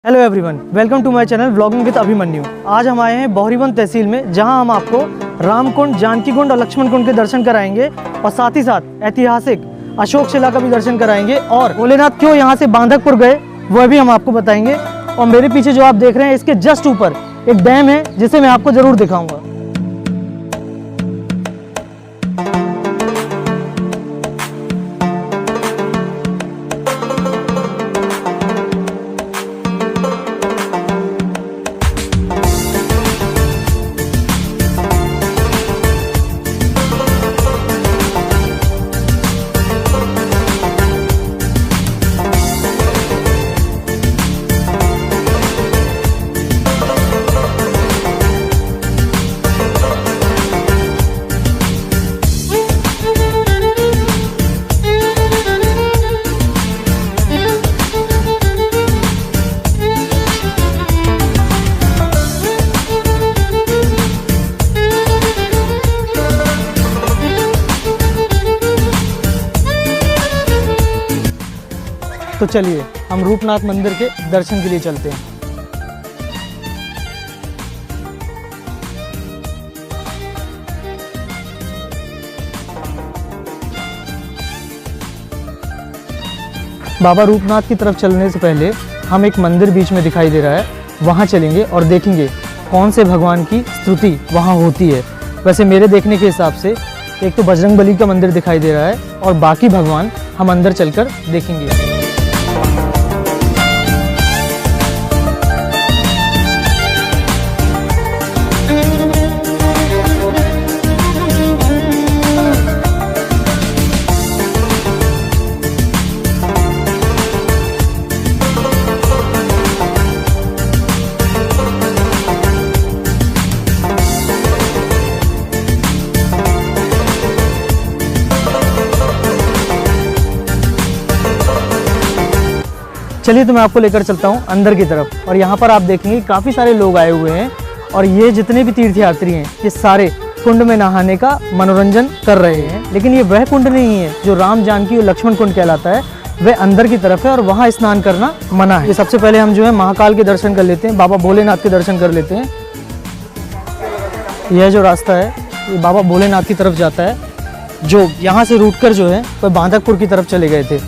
Hello everyone, welcome to my channel vlogging with Abhimanyu. आज हम आए हैं बहरीवन तहसील में, जहां हम आपको रामकुंड, जानकी कुंड और लक्ष्मण कुंड के दर्शन कराएंगे और साथ ही साथ ऐतिहासिक अशोक शिला का भी दर्शन कराएंगे और भोलेनाथ क्यों यहां से बांधकपुर गए वह भी हम आपको बताएंगे। और मेरे पीछे जो आप देख रहे हैं, इसके जस्ट ऊपर एक डैम है जिसे मैं आपको जरूर दिखाऊंगा। तो चलिए हम रूपनाथ मंदिर के दर्शन के लिए चलते हैं। बाबा रूपनाथ की तरफ चलने से पहले हम एक मंदिर बीच में दिखाई दे रहा है, वहां चलेंगे और देखेंगे कौन से भगवान की स्तुति वहां होती है। वैसे मेरे देखने के हिसाब से एक तो बजरंगबली का मंदिर दिखाई दे रहा है और बाकी भगवान हम अंदर चलकर देखेंगे। चलिए तो मैं आपको लेकर चलता हूँ अंदर की तरफ और यहाँ पर आप देखेंगे काफ़ी सारे लोग आए हुए हैं और ये जितने भी तीर्थयात्री हैं ये सारे कुंड में नहाने का मनोरंजन कर रहे हैं। लेकिन ये वह कुंड नहीं है जो राम, जानकी और लक्ष्मण कुंड कहलाता है, वह अंदर की तरफ है और वहाँ स्नान करना मना है। ये सबसे पहले हम जो है महाकाल के दर्शन कर लेते हैं, बाबा भोलेनाथ के दर्शन कर लेते हैं। यह जो रास्ता है ये बाबा भोलेनाथ की तरफ जाता है, जो यहाँ से रूट कर जो है वह बांधकपुर की तरफ चले गए थे।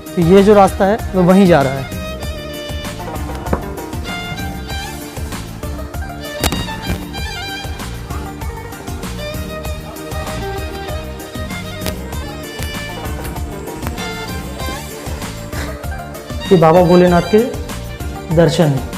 तो ये जो रास्ता है वो वहीं जा रहा है। ये बाबा भोलेनाथ के दर्शन है।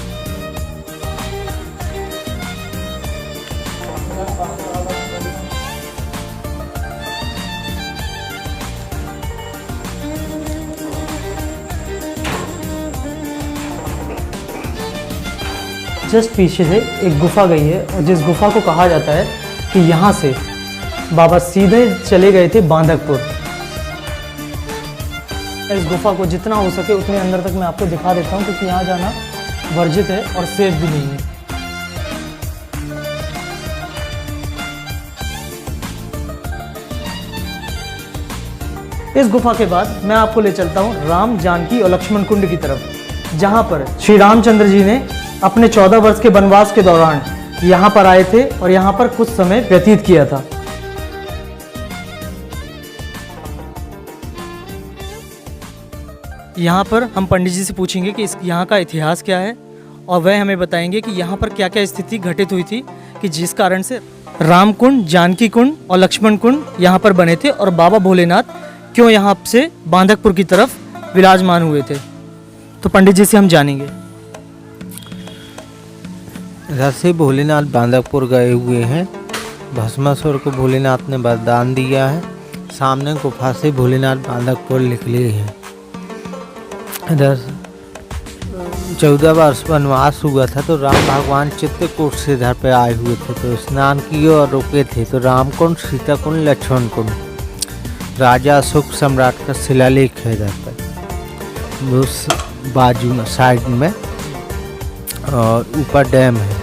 जस्ट पीछे से एक गुफा गई है और जिस गुफा को कहा जाता है कि यहाँ से बाबा सीधे चले गए थे बांधकपुर। इस गुफा को जितना हो सके उतने अंदर तक मैं आपको दिखा देता हूँ, क्योंकि यहाँ जाना वर्जित है और सेफ भी नहीं है। इस गुफा के बाद मैं आपको ले चलता हूँ राम, जानकी और लक्ष्मण कुंड की तरफ, जहाँ पर श्री रामचंद्र जी ने अपने 14 वर्ष के वनवास के दौरान यहाँ पर आए थे और यहाँ पर कुछ समय व्यतीत किया था। यहाँ पर हम पंडित जी से पूछेंगे कि इस यहाँ का इतिहास क्या है और वह हमें बताएंगे कि यहाँ पर क्या क्या स्थिति घटित हुई थी कि जिस कारण से राम कुंड, जानकी कुंड और लक्ष्मण कुंड यहाँ पर बने थे और बाबा भोलेनाथ क्यों यहाँ से बांधकपुर की तरफ विराजमान हुए थे। तो पंडित जी से हम जानेंगे। इधर से भोलेनाथ बांधकपुर गए हुए हैं। भस्मासुर को भोलेनाथ ने वरदान दिया है। सामने गुफा से भोलेनाथ बांधकपुर निकले हैं। इधर 14 वर्ष वनवास हुआ था तो राम भगवान चित्रकूट से इधर पे आए हुए थे, तो स्नान किए और रुके थे। तो राम कुंड, सीता कुंड, लक्ष्मण कुंड, राजा अशोक सम्राट का शिलालेख है इधर पर उस बाजू में साइड में, और ऊपर डैम है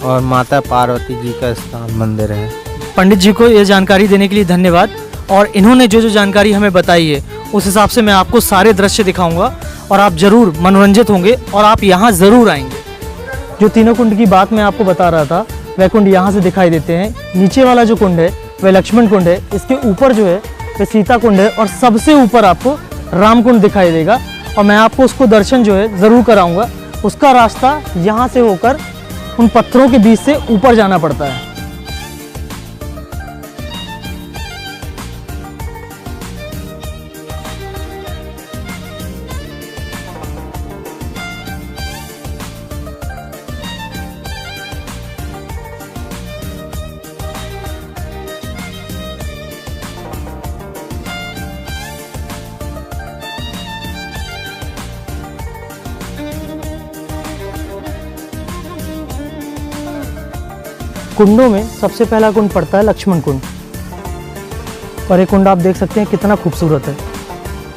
और माता पार्वती जी का स्थान मंदिर है। पंडित जी को ये जानकारी देने के लिए धन्यवाद। और इन्होंने जो जो जानकारी हमें बताई है उस हिसाब से मैं आपको सारे दृश्य दिखाऊंगा और आप ज़रूर मनोरंजित होंगे और आप यहाँ ज़रूर आएंगे। जो तीनों कुंड की बात मैं आपको बता रहा था वह कुंड यहाँ से दिखाई देते हैं। नीचे वाला जो कुंड है वह लक्ष्मण कुंड है, इसके ऊपर जो है वह सीता कुंड है और सबसे ऊपर आपको राम कुंड दिखाई देगा और मैं आपको उसको दर्शन जो है ज़रूर कराऊंगा। उसका रास्ता यहाँ से होकर उन पत्थरों के बीच से ऊपर जाना पड़ता है। कुंडों में सबसे पहला कुंड पड़ता है लक्ष्मण कुंड और ये कुंड आप देख सकते हैं कितना खूबसूरत है।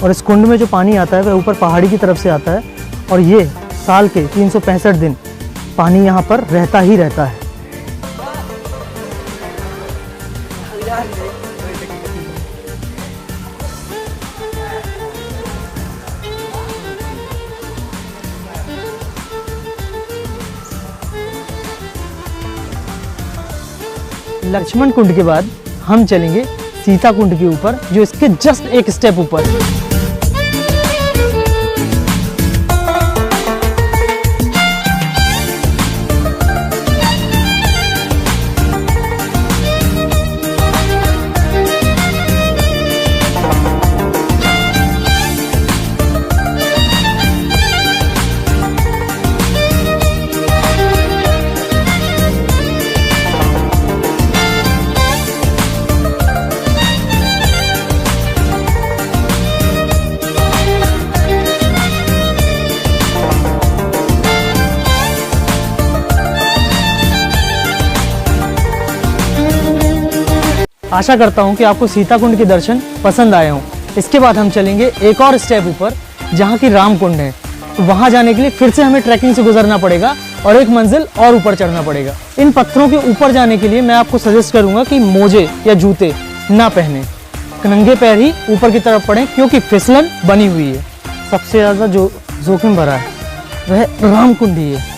और इस कुंड में जो पानी आता है वह ऊपर पहाड़ी की तरफ से आता है और ये साल के 365 दिन पानी यहाँ पर रहता ही रहता है। लक्ष्मण कुंड के बाद हम चलेंगे सीता कुंड के ऊपर, जो इसके जस्ट एक स्टेप ऊपर है। आशा करता हूं कि आपको सीता कुंड के दर्शन पसंद आए हों। इसके बाद हम चलेंगे एक और स्टेप ऊपर जहां की राम कुंड है। तो वहां जाने के लिए फिर से हमें ट्रैकिंग से गुजरना पड़ेगा और एक मंजिल और ऊपर चढ़ना पड़ेगा। इन पत्थरों के ऊपर जाने के लिए मैं आपको सजेस्ट करूंगा कि मोजे या जूते ना पहने, नंगे पैर ही ऊपर की तरफ पड़ें क्योंकि फिसलन बनी हुई है। सबसे ज़्यादा जो जोखिम भरा है वह राम कुंड ही है।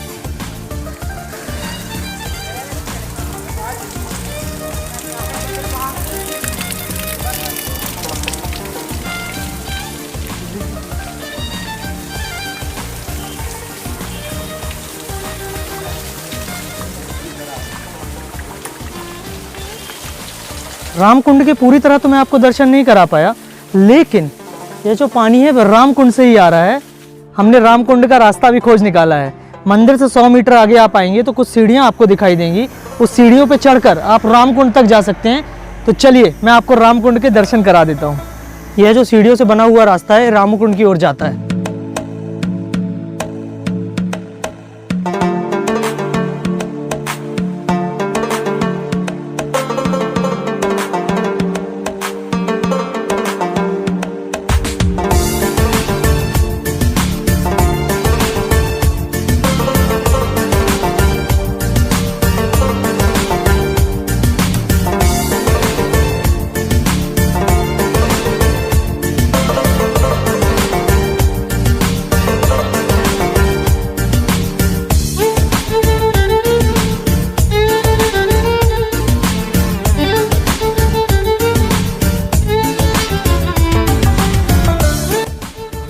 रामकुंड के पूरी तरह तो मैं आपको दर्शन नहीं करा पाया, लेकिन ये जो पानी है वह रामकुंड से ही आ रहा है। हमने रामकुंड का रास्ता भी खोज निकाला है। मंदिर से 100 मीटर आगे आप आएंगे तो कुछ सीढ़ियां आपको दिखाई देंगी, उस सीढ़ियों पे चढ़कर आप रामकुंड तक जा सकते हैं। तो चलिए मैं आपको रामकुंड के दर्शन करा देता हूँ। यह जो सीढ़ियों से बना हुआ रास्ता है रामकुंड की ओर जाता है।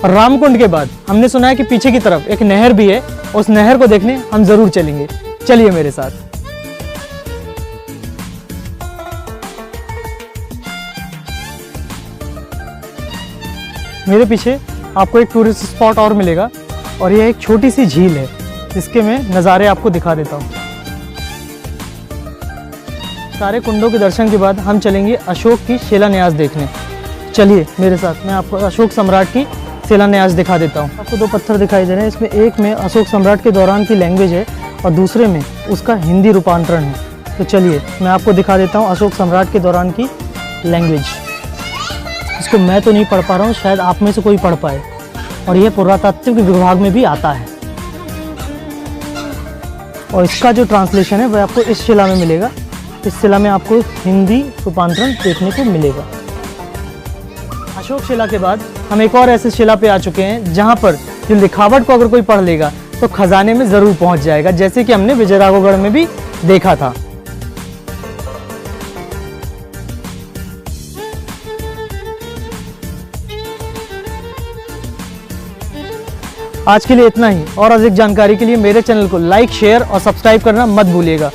और रामकुंड के बाद हमने सुना है कि पीछे की तरफ एक नहर भी है, उस नहर को देखने हम जरूर चलेंगे। चलिए मेरे साथ। मेरे पीछे आपको एक टूरिस्ट स्पॉट और मिलेगा और यह एक छोटी सी झील है जिसके मैं नज़ारे आपको दिखा देता हूँ। सारे कुंडों के दर्शन के बाद हम चलेंगे अशोक की शिलान्यास देखने। चलिए मेरे साथ, मैं आपको अशोक सम्राट की शिलान्यास दिखा देता हूँ। आपको दो पत्थर दिखाई दे रहे हैं, इसमें एक में अशोक सम्राट के दौरान की लैंग्वेज है और दूसरे में उसका हिंदी रूपांतरण है। तो चलिए मैं आपको दिखा देता हूँ अशोक सम्राट के दौरान की लैंग्वेज। इसको मैं तो नहीं पढ़ पा रहा हूँ, शायद आप में से कोई पढ़ पाए, और यह पुरातत्व विभाग में भी आता है। और इसका जो ट्रांसलेशन है वह आपको इस शिला में मिलेगा। इस शिला में आपको हिंदी रूपांतरण देखने को मिलेगा। अशोक शिला के बाद हम एक और ऐसे शिला पे आ चुके हैं जहाँ पर जो लिखावट को अगर कोई पढ़ लेगा तो खजाने में ज़रूर पहुंच जाएगा, जैसे कि हमने विजयराघवगढ़ में भी देखा था। आज के लिए इतना ही, और अधिक जानकारी के लिए मेरे चैनल को लाइक, शेयर और सब्सक्राइब करना मत भूलिएगा।